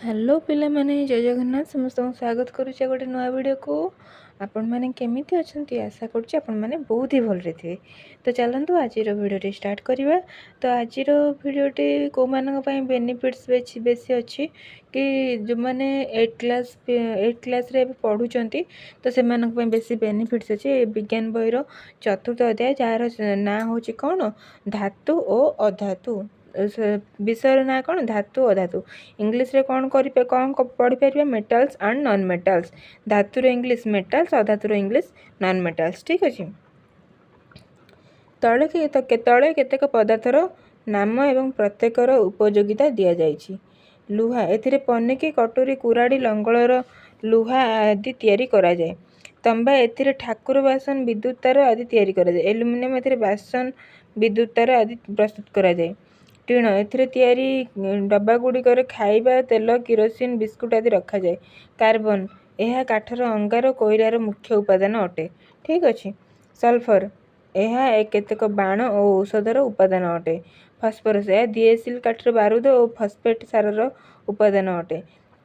Hello पिला माने जय जगन्नाथ समस्त स्वागत करुचे गोटे नुआ वीडियो को आपण माने केमिति अछंती आशा करुचे आपण माने बहुत ही भल रे थे। तो चलंतु आज वीडियो स्टार्ट करिवा। तो आज वीडियोटे को मानक पई बेनिफिट्स बेसी अच्छी कि जो माने 8 क्लास रे पढुचंती तो से मानक पई बेसी बेनिफिट्स अच्छी। विज्ञान बहिरो चतुर्थ अध्याय जार ना होची कोन धातु और अधातु विषय ना कौन धातु अधातु इंग्लिश रे कौन करि कौन पढ़ी पारिबा मेटल्स एंड नॉन मेटल्स धातुर इंग्लिश मेटल्स अधातुर इंग्लिश नॉन मेटल्स। ठीक अछि। तळे केतेक पदार्थर नाम एवं प्रत्येकर उपयोगिता दिया जाइछि। लुहा एथिरे पनिकी कटोरी कुराड़ी लंगलर लुहा आदि तैयारी करा जाए। तंबा एथिरे ठाकुर बासन विद्युत तार आदि तैयारी करा जाए। एल्युमिनियम एथिरे बासन विद्युत तार आदि प्रस्तुत करा जाए। टीण एथिरे तैयारी डब्बा गुड़िकर खाइबा तेल किरोसिन बिस्कुट आदि रखा जाए। कार्बन यह काठर अंगार कोयलार मुख्य उपादान अटे। ठीक अच्छे। सल्फर यह केतेक बाण और औषधर उपादान अटे। फस्फरस यह दिएसिल काठर बारूद और फस्फेट सारर उपादान अटे।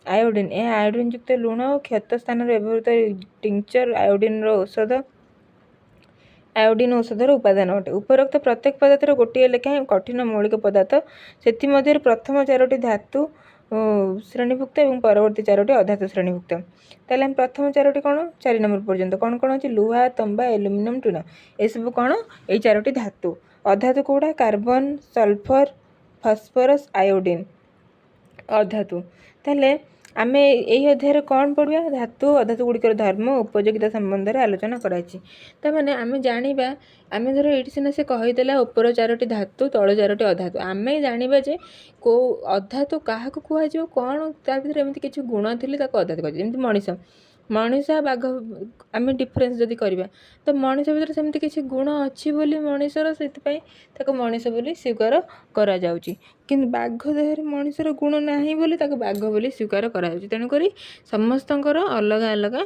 आयोडीन यह आयोडीन युक्त लुण और क्षत स्थान व्यवहृत टिंचर आयोडीन औषधर उपादान अटे। उपरोक्त प्रत्येक पदार्थर गोटे लेखाएं कठिन मौलिक पदार्थ से प्रथम 4टी धातु श्रेणीभुक्त और परवर्ती 4टी अधातु श्रेणीभुक्त। ताले हम प्रथम 4टी कौन 4 नंबर पर्यंत कौन कौन अच्छी लुहा तंबा एल्युमिनियम टीण ये सब कौन ये 4टी धातु। अधातु कौड़ा कार्बन सल्फर फस्फरस आयोडीन अधातु। ताले आमे यही अध्याय कौन पढ़ा धातु अधातु गुड़िकर धर्म उपयोगिता संबंध में आलोचना कराई। ताने आमे जानिबा आमे धर ये सीना से कहीदेला ऊपर 4टी धातु तल 4टी अधातु आमे जानिबा जे को अधातु क्या कहुए कौन ता भीतर एमती किसी गुण थी अधातु कह जमी मनीष मनीष बाघ आम डिफरेन्स जदि करवा तो मनीष भीतर सेमती किसी गुण अच्छी बोली मनीषर से मनीष बोली स्वीकार करा जाउची। किंतु बाघ देहरे मनीषर गुण नाही बोली बाघ बोली स्वीकार करा जाउची। तेणुक समस्तंकर अलग अलग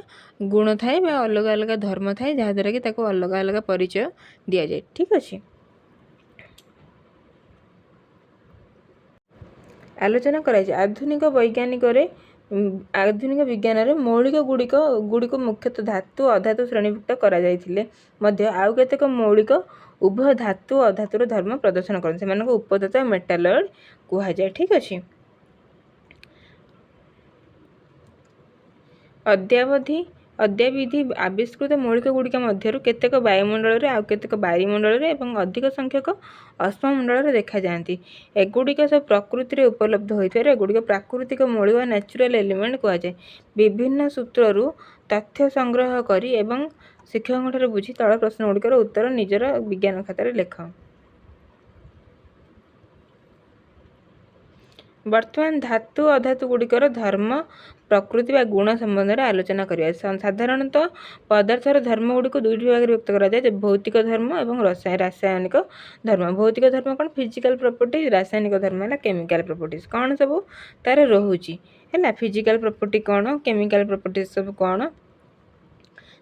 गुण थाए अलग अलग धर्म थाए जहाँद्वारा कि अलग अलग परिचय दि जाए। ठीक अच्छे। आलोचना कराई आधुनिक विज्ञान रे मौलिक गुड़िक मुख्यतः धातु अधातु श्रेणीभुक्त करा जाइथिले मध्य आउ केतेक मौलिक उभय धातु अधातुर धर्म प्रदर्शन करन सेमानक उपदाता मेटालॉइड कुहा जाय। ठीक अछि। अद्यावधि आविष्कृत मौलिक गुड़िक मध्य केतेक वायुमंडल आउ केतेक बायुमंडल एवं अधिक संख्यक अश्ममंडल देखा जाती। एगुड़िक सब प्रकृति में उपलब्ध होता एगुड़िक प्राकृतिक मौलिक नेचुरल एलिमेंट कह जाए। विभिन्न सूत्रु तथ्य संग्रह करी एवं शिक्षकों बुझी तल प्रश्न गुड़िकर उत्तर निजर विज्ञान खातार लेख। वर्तमान धातु अधातु गुड़िकर धर्म प्रकृति व गुण संबंध में आलोचना करिया। साधारणतः पदार्थर धर्म गुड़िक दुईटी भाग व्यक्त करा जाए भौतिक धर्म और रासायनिक धर्म। भौतिक धर्म कौन फिजिकल प्रॉपर्टीज रासायनिक धर्म है केमिकल प्रॉपर्टीज कौन सब तार रोचे है। फिजिकल प्रॉपर्टी कौन केमिकल प्रॉपर्टीज सब कौन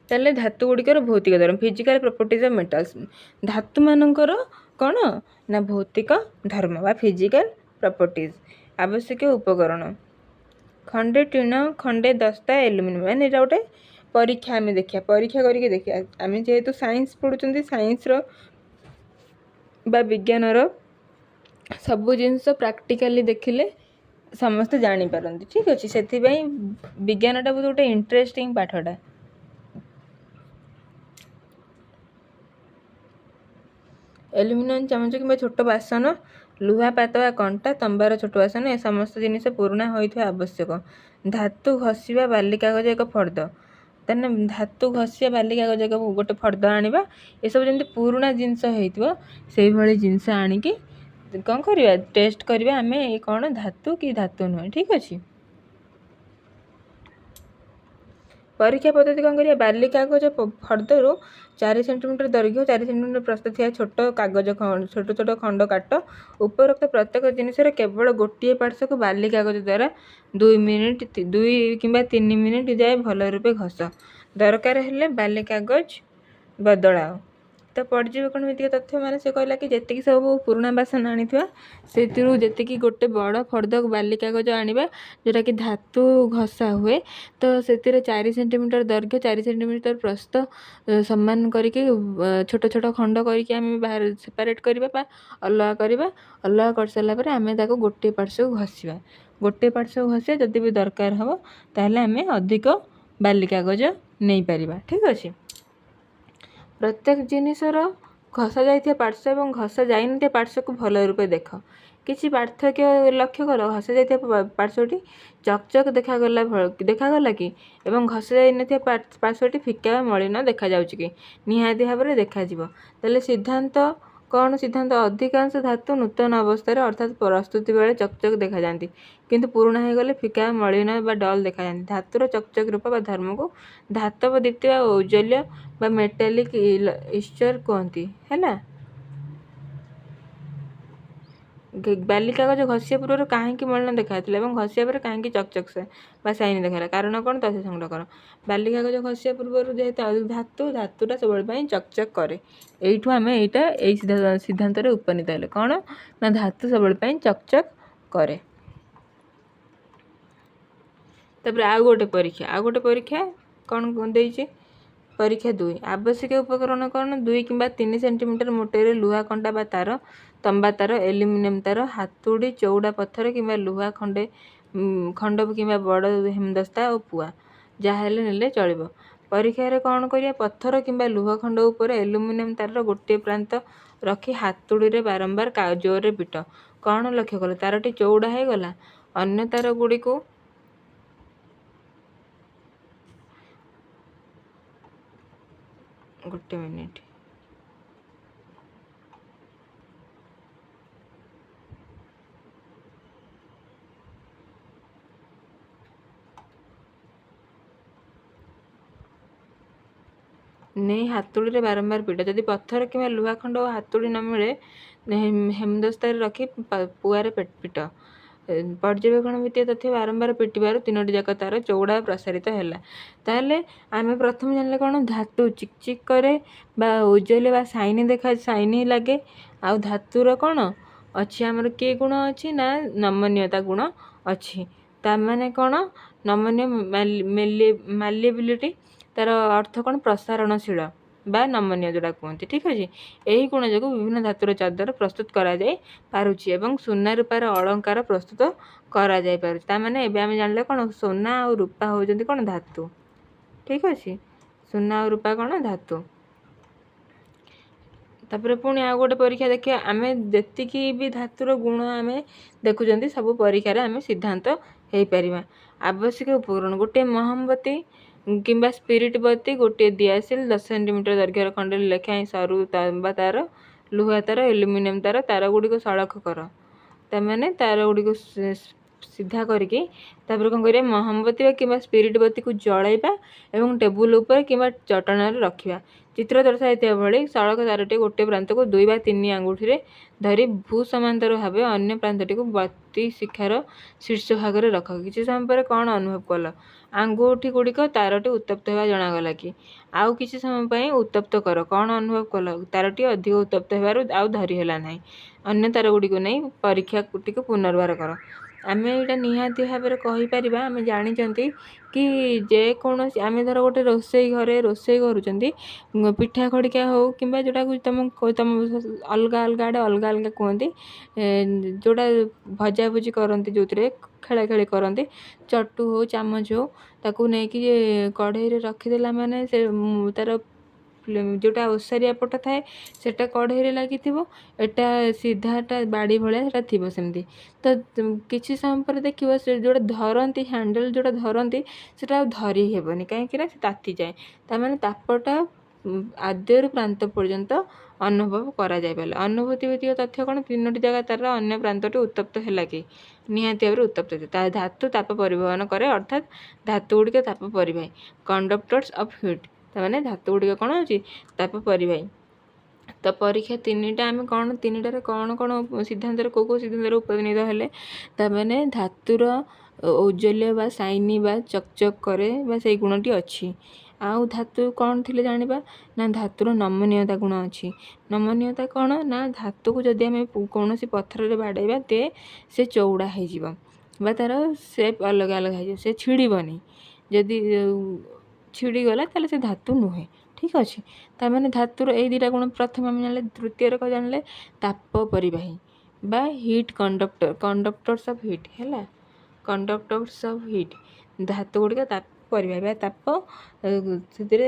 ताले धातु गुड़िकर भौतिक धर्म फिजिकल प्रॉपर्टीज ऑफ मेटल्स धातु मानकर कौन ना भौतिक धर्म व फिजिकल प्रॉपर्टीज आवश्यक उपकरण खंडे टीण खंडे दस्ता एल्युमिनियम मैंने यहाँ गोटे परीक्षा आम देखा परीक्षा करके देखा आम जेहेतु साइंस पढ़ुं साइंस विज्ञानर सबू जिनस प्रैक्टिकली देखिले समस्त जानीपारती। ठीक अच्छे से विज्ञानटा बहुत गोटे इंटरेस्टिंग पाठटा। एल्युमिनियम चामच कि छोट बासन लुहा पात व कंटा तंबार छोट बासन ए समस्त जिनिस पुराणा होता आवश्यक। धातु घषा बाली कागज एक फर्द तेना धातु घषा बाली कागज एक गोटे फर्द आनिबा ये सब जमी पुराणा जिनस से भाई जिनस आणिकी कौन करवा टेस्ट करवा आम ये कौन धातु कि धातु नुहे। ठीक अच्छे। परीक्षा पद्धति कौन करिया बाली कागज फर्दरू 4 सेंटीमीटर दैर्घ्य 4 सेंटीमीटर प्रस्थ थिया छोट कागज छोट छोट खंड काट उपरोक्त प्रत्येक जिनिस केवल गोटे पार्श्व को बाली कागज द्वारा 2 कि 3 मिनिट जाए भल रूपे घस दरकार हेले बाली कागज बदलाओ तो पर्यवेक्षण भित्तिक तथ्य मैंने से कहला कि जी सब पुराणा बासन आनीथिबा सेतिरु जेतिकी गोटे बड़ फर्द बाली कागज आनिबा जोटा कि धातु घसा हुए तो सेतिरे 4 सेंटीमीटर दैर्घ्य 4 सेंटीमीटर प्रस्थ सम्मान करके छोट छोट खंड करके आम बाहर सेपरेट करबा अलग करबा अलग कर सारा पर आम ताको गोटे पार्श्व घसीबा गोटे पार्श्व घसीबा जदि भी दरकार हम ताहले आम अधिक बाली कागज नहीं पारिबा। ठीक अच्छे प्रत्येक जिनिसर घसा जाइए पार्श्व और घसा जाइन पार्श्व को भल रूपे देख किसी पार्थक्य लक्ष्य कर घसा जाइए पार्श्वटी चकचक देखागला कि एवं घसा जाइन पार्श्वटी फिका मलिन देखा जाउछि कि निहाती भाव में देखा ताले सिद्धांत कौन सिद्धांत अधिकांश धातु नूतन अवस्था अर्थात प्रस्तुति बेले चकचक देखा जाती किंतु पुराणा हो गले फिका मलिन बा डल देखा जाती धातुर चकचक रूप बा धर्म को धातव दीप्ति बा औज्ज्वल्य बा मेटालिक इस्चर कहती है। बाली कागज घसिया पूर्व कहीं मलिन देखा घसिया पर कहीं चकचक से बा साइन देखा कारण कौन तथ्य संग्रह कर बाली कागज घसिया पूर्व जेहेतु धातुटा सब चकचक करे यू आम यहाँ सिद्धांत उपनीत हेले कौन ना धातु सब चकचक करे। तापर आउ गोटे परीक्षा कौन देइछे परीक्षा 2 आवश्यक उपकरण कौन 2 कि 3 सेंटीमीटर मोटेर लुहा कंटा बा तार तंबा तार एल्युमिनियम तार हाथुड़ी चौड़ा पत्थर कि लुहा खंड कि बड़ हेमदस्ता और पुआ जहाँ नेले चलो। परीक्षा कौन करिया पत्थर कि लुहा खंड उपर एल्युमिनियम तार गोटे प्रांत रखी हाथुड़ी बारंबार जोर पिट कौन लक्ष्य कल तारटी चौड़ा हो गला अन्य तार गुड़ी को गोटे मिनिट नहीं हाथुड़ी बारंबार पिट जदि पत्थर कि लुहा खंड और हाथुड़ी न मिले हेमदस्ता रखी पुआरे पिट पर्यवेक्षण भित्तिक तथ्य बारंबार पिटार 3टी जाक तार चौड़ा प्रसारित है ताहले आम प्रथम जानले कौन धातु चिकचिक करे बा उज्जवल बा साइन देखा साइन लगे आ धातुर कौन अच्छी आमर किए गुण अच्छी ना नमनीयता गुण अच्छी ताने कौन नमनीय माल्येबिलिटी तार अर्थ कौन प्रसारणशील बा नमनीय जोड़ा कहते। ठीक अच्छे यही गुण जो विभिन्न धातुर चादर प्रस्तुत करा जाए पारुछि एवं सोना रूपार अलंकार प्रस्तुत करा जाए पारुछि तामाने एबे आमे जानले कौन सोना और रूपा होजंती कौन धातु। ठीक अच्छे सोना और रूपा कौन धातु। तापर पुणी आ गोटे परीक्षा देखिए आम जी भी धातुर गुण आम देखुं सब परीक्षा आम सिद्धांत हो पार। आवश्यक उपकरण गोटे मोहम्बती किंबा स्पिरिट बत्ती गोटे दियासिल 10 सेंटीमीटर दैर्घ्यर खंडे लेखाएं सरू तांबा तार लुहा तार एल्युमिनियम तार गुड़िक सड़क कर ताने तार गुड़िक सीधा करके कौन करिया मोहम्बती कि स्पिरिट बत्ती को जलैबा एवं टेबुल उपर कि चटाण रखा चित्र दर्शाई भाई सड़क तारटी गोटे प्रांत को 2 ବା 3 आंगुठी धरी भू समांतर भाव अन्य प्रांतटी को बत्ती शिखार शीर्ष भाग में रख किसी समय पर कौन अनुभव कल आंगुठी गुड़िक तारटी उत्तप्त होगा जनागला कि आउ किसी समय उत्तप्त कर कौन अनुभव कल तारटी अधिक उत्तप्त हो धरीहला ना अन्य तार गुड़िक नहीं परीक्षा टी पुनर्वार कर आम यहाँ निहाती भाव में कहीपर आम जानी कि जेकोसी आम धर गोटे रोसई घरे रोसई करुँच पिठा खड़िका हो कि जोटा तुम तुम अलग अलग आड़े अलग अलग कहते जोटा भजा भुजी करती जो खेला खेली करती चटू हो चामच हो ताकू नहीं कि कढ़ई रखीदेला माने से तार जोटा ओसारिया पट थाए सेटा कढ़ई लगी एटा सीधाटा बाड़ी भाया थी सेमती तो किसी समय पर देखिए से जोटा धरती हैंडल जोटा धरती से धरी हेबनी कहीं ताती जाए ताने तापटा आद्यर प्रांत पर्यंत अनुभव करा जाय पारे। अनुभूति भित्तिक तथ्य कौन 3टी जगह तार अन्य प्रांतटी उत्तप्त है कि निहाती भाव में उत्तप्त होता धातु ताप परिवहन करे अर्थात धातु गुड़िक ताप परिवाही कंडक्टर्स ऑफ हीट ताने धातु गुड़िक कौन हो ताप परिवाही। तो परीक्षा 3टा आम कौन 3टार कौन कौन सिद्धांत कौ सिद्धांत उपनीत हेले ताने धातुर औज्ज्वल्य बा साइनी बा चकचक करे बा से गुणटी अच्छी आउ धातु कौन थी जाना ना धातुर नमनीयता गुण अच्छी। नमनीयता कौन ना धातु को जदि आम कौन पत्थर बाड़ेबा ते से चौड़ा हो तार सेप अलग अलग हो से छिड़बनी जदि छिड़गला ताले से धातु नुहे। ठीक अच्छे तार धातुर ये दुटा गुण प्रथम आम जान तृतीय कौन जानले ताप परिवाही बा hit conductor conductors of hit है कंडक्टर्स ऑफ हिट धातु गुड़िक ताप परिवाही ताप से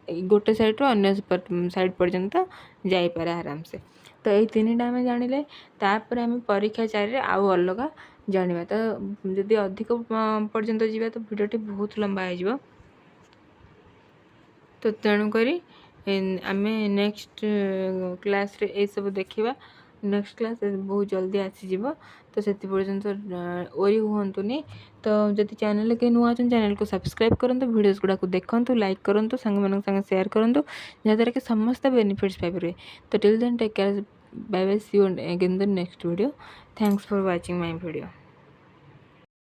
गोटे साइड रू अन्य साइड पर्यंत जापे आराम से। तो ये तीन टा आम जानिले तापर आम परीक्षा 4 आउ अलग जाना। तो जदि अधिक पर्यंत जावा तो भिडियोटी बहुत लंबा हो। तो तेणुक आम नेक्स्ट क्लास रे ये सब देखा। नेक्स्ट क्लास बहुत जल्दी आसीज तो से पर्यंत ओरी हुंतुनी। तो जदि चैनल के नुआ चैनल को सब्सक्राइब करूँ वीडियोस गुड़ा को देखूँ लाइक करूँ सांग संगे शेयर करूँ जहाँद्वारा कि समस्त बेनिफिट्स पाइपर। तो till then take care bye bye see you again the next video. Thanks for watching my video.